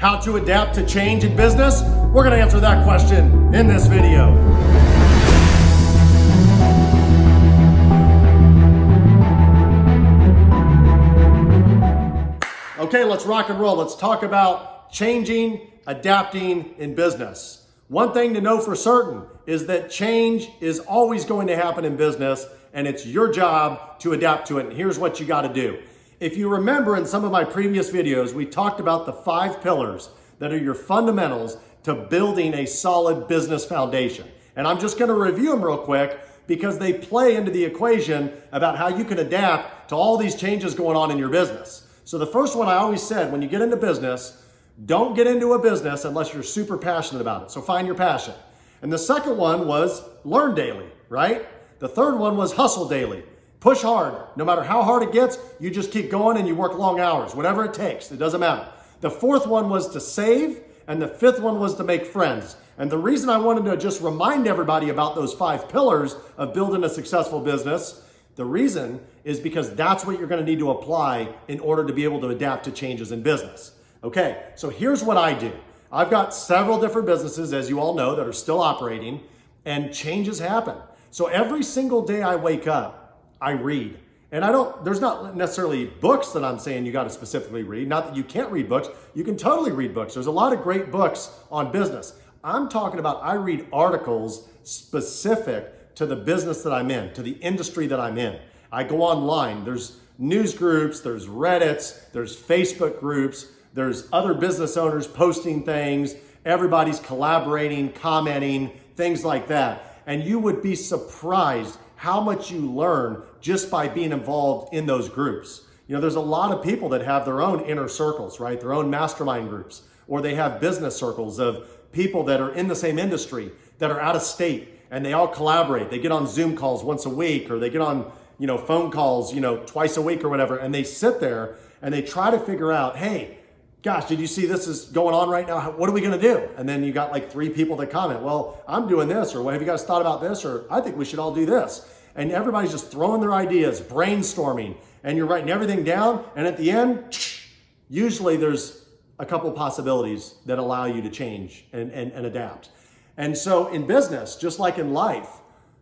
How to adapt to change in business? We're going to answer that question in this video. Okay, let's rock and roll. Let's talk about changing, adapting in business. One thing to know for certain is that change is always going to happen in business, and it's your job to adapt to it. And here's what you got to do. If you remember in some of my previous videos, we talked about the 5 pillars that are your fundamentals to building a solid business foundation. And I'm just going to review them real quick because they play into the equation about how you can adapt to all these changes going on in your business. So the first one I always said, when you get into business, don't get into a business unless you're super passionate about it. So find your passion. And the second one was learn daily, right? The third one was hustle daily. Push hard. No matter how hard it gets, you just keep going and you work long hours, whatever it takes. It doesn't matter. The fourth one was to save, and the fifth one was to make friends. And the reason I wanted to just remind everybody about those 5 pillars of building a successful business, the reason is because that's what you're going to need to apply in order to be able to adapt to changes in business. Okay, so here's what I do. I've got several different businesses, as you all know, that are still operating, and changes happen. So every single day I wake up, I read. And there's not necessarily books that I'm saying you got to specifically read. Not that you can't read books. You can totally read books. There's a lot of great books on business. I'm talking about I read articles specific to the business that I'm in, to the industry that I'm in. I go online. There's news groups, there's Reddits, there's Facebook groups, there's other business owners posting things. Everybody's collaborating, commenting, things like that. And you would be surprised how much you learn just by being involved in those groups. You know, there's a lot of people that have their own inner circles, right? Their own mastermind groups, or they have business circles of people that are in the same industry that are out of state, and they all collaborate. They get on Zoom calls once a week, or they get on, phone calls, twice a week or whatever, and they sit there and they try to figure out, hey, gosh, did you see this is going on right now? What are we going to do? And then you got like 3 people that comment, well, I'm doing this, or well, have you guys thought about this? Or I think we should all do this. And everybody's just throwing their ideas, brainstorming, and you're writing everything down. And at the end, usually there's a couple possibilities that allow you to change and adapt. And so in business, just like in life,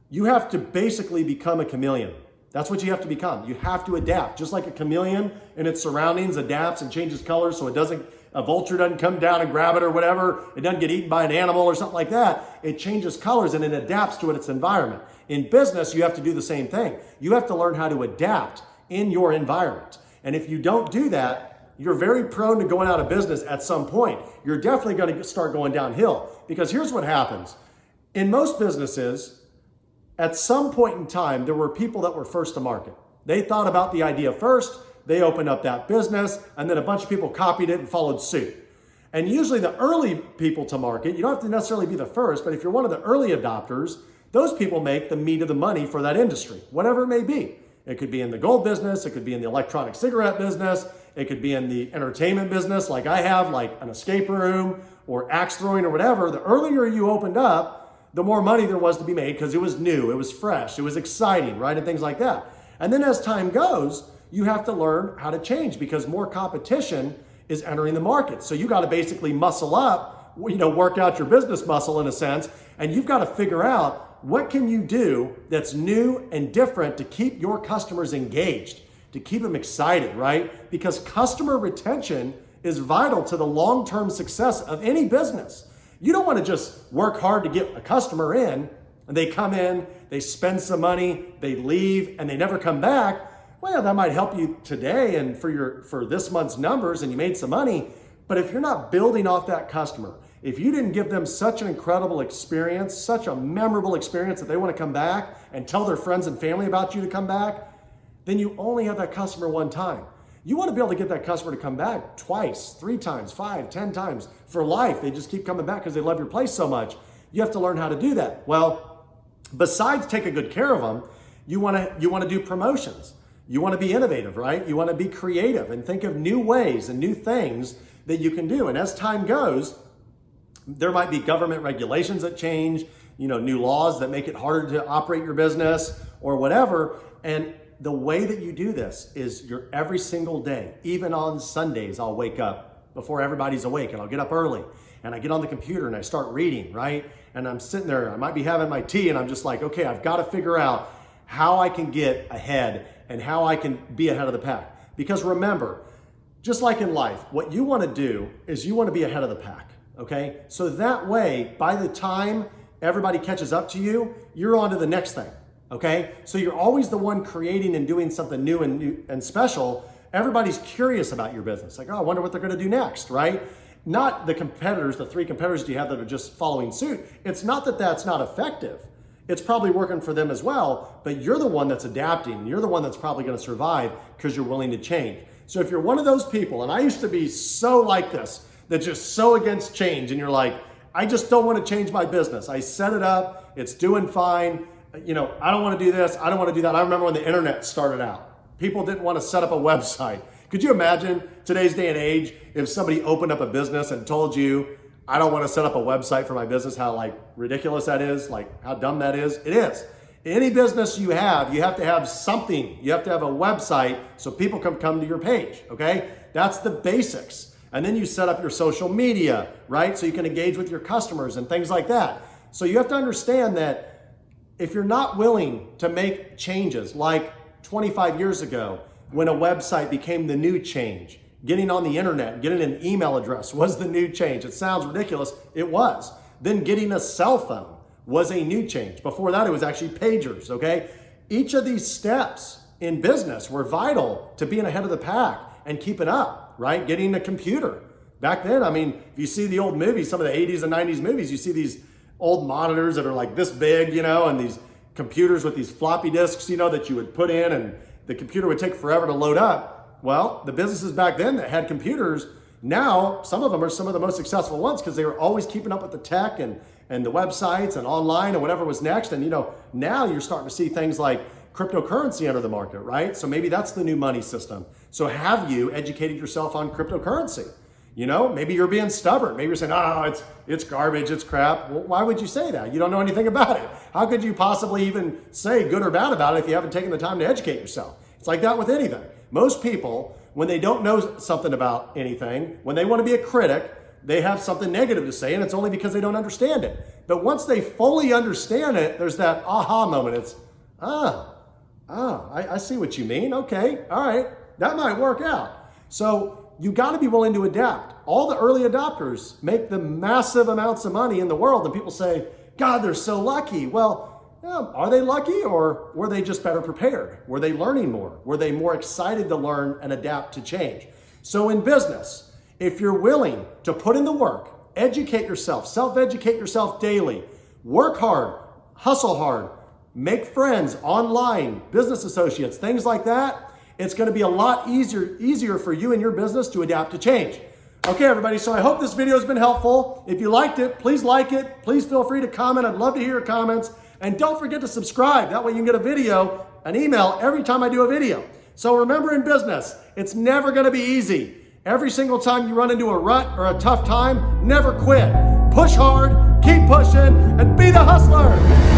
you have to basically become a chameleon. That's what you have to become. You have to adapt. Just like a chameleon in its surroundings adapts and changes colors so a vulture doesn't come down and grab it or whatever. It doesn't get eaten by an animal or something like that. It changes colors and it adapts to its environment. In business, you have to do the same thing. You have to learn how to adapt in your environment. And if you don't do that, you're very prone to going out of business at some point. You're definitely going to start going downhill, because here's what happens. In most businesses, at some point in time, there were people that were first to market. They thought about the idea first, they opened up that business, and then a bunch of people copied it and followed suit. And usually the early people to market, you don't have to necessarily be the first, but if you're one of the early adopters, those people make the meat of the money for that industry, whatever it may be. It could be in the gold business, it could be in the electronic cigarette business, it could be in the entertainment business like I have, like an escape room or axe throwing or whatever. The earlier you opened up, the more money there was to be made because it was new, it was fresh, it was exciting, right? And things like that. And then as time goes, you have to learn how to change because more competition is entering the market. So you got to basically muscle up, work out your business muscle in a sense, and you've got to figure out what can you do that's new and different to keep your customers engaged, to keep them excited, right? Because customer retention is vital to the long-term success of any business. You don't want to just work hard to get a customer in, and they come in, they spend some money, they leave, and they never come back. Well, that might help you today and for this month's numbers, and you made some money. But if you're not building off that customer, if you didn't give them such an incredible experience, such a memorable experience that they want to come back and tell their friends and family about you to come back, then you only have that customer one time. You want to be able to get that customer to come back twice, 3 times, 5, 10 times for life. They just keep coming back because they love your place so much. You have to learn how to do that. Well, besides taking good care of them, you want to do promotions. You want to be innovative, right? You want to be creative and think of new ways and new things that you can do. And as time goes, there might be government regulations that change, new laws that make it harder to operate your business or whatever. And the way that you do this is every single day, even on Sundays, I'll wake up before everybody's awake, and I'll get up early and I get on the computer and I start reading, right? And I'm sitting there, I might be having my tea, and I'm just like, okay, I've got to figure out how I can get ahead and how I can be ahead of the pack. Because remember, just like in life, what you want to do is you want to be ahead of the pack, okay? So that way, by the time everybody catches up to you, you're on to the next thing, okay? So you're always the one creating and doing something new and special. Everybody's curious about your business. Like, oh, I wonder what they're going to do next, right? Not the competitors, the 3 competitors that you have that are just following suit. It's not that that's not effective. It's probably working for them as well, but you're the one that's adapting. You're the one that's probably going to survive because you're willing to change. So if you're one of those people, and I used to be so like this, that's just so against change, and you're like, I just don't want to change my business. I set it up, it's doing fine. You know, I don't want to do this, I don't want to do that. I remember when the internet started out. People didn't want to set up a website. Could you imagine today's day and age if somebody opened up a business and told you, I don't want to set up a website for my business, how like ridiculous that is, like how dumb that is? It is. Any business you have to have something. You have to have a website so people can come to your page, okay? That's the basics. And then you set up your social media, right? So you can engage with your customers and things like that. So you have to understand that if you're not willing to make changes, like 25 years ago, when a website became the new change, getting on the internet, getting an email address was the new change. It sounds ridiculous. It was. Then getting a cell phone was a new change. Before that, it was actually pagers, okay? Each of these steps in business were vital to being ahead of the pack and keeping up, right? Getting a computer. Back then, I mean, if you see the old movies, some of the 80s and 90s movies, you see these old monitors that are like this big, you know, and these computers with these floppy disks, you know, that you would put in, and the computer would take forever to load up. Well, the businesses back then that had computers, now some of them are some of the most successful ones because they were always keeping up with the tech and the websites and online and whatever was next. And you know, now you're starting to see things like cryptocurrency enter the market, right? So maybe that's the new money system. So have you educated yourself on cryptocurrency? You know, maybe you're being stubborn. Maybe you're saying, oh, it's garbage, it's crap. Well, why would you say that? You don't know anything about it. How could you possibly even say good or bad about it if you haven't taken the time to educate yourself? It's like that with anything. Most people, when they don't know something about anything, when they want to be a critic, they have something negative to say, and it's only because they don't understand it. But once they fully understand it, there's that aha moment. It's, I see what you mean. Okay, all right, that might work out. So you got to be willing to adapt. All the early adopters make the massive amounts of money in the world, and people say, God, they're so lucky. Well, yeah, are they lucky, or were they just better prepared? Were they learning more? Were they more excited to learn and adapt to change? So in business, if you're willing to put in the work, educate yourself, self-educate yourself daily, work hard, hustle hard, make friends online, business associates, things like that, it's going to be a lot easier for you and your business to adapt to change. Okay, everybody, so I hope this video has been helpful. If you liked it, please like it. Please feel free to comment. I'd love to hear your comments. And don't forget to subscribe. That way you can get a video, an email every time I do a video. So remember, in business, it's never going to be easy. Every single time you run into a rut or a tough time, never quit. Push hard, keep pushing, and be the hustler.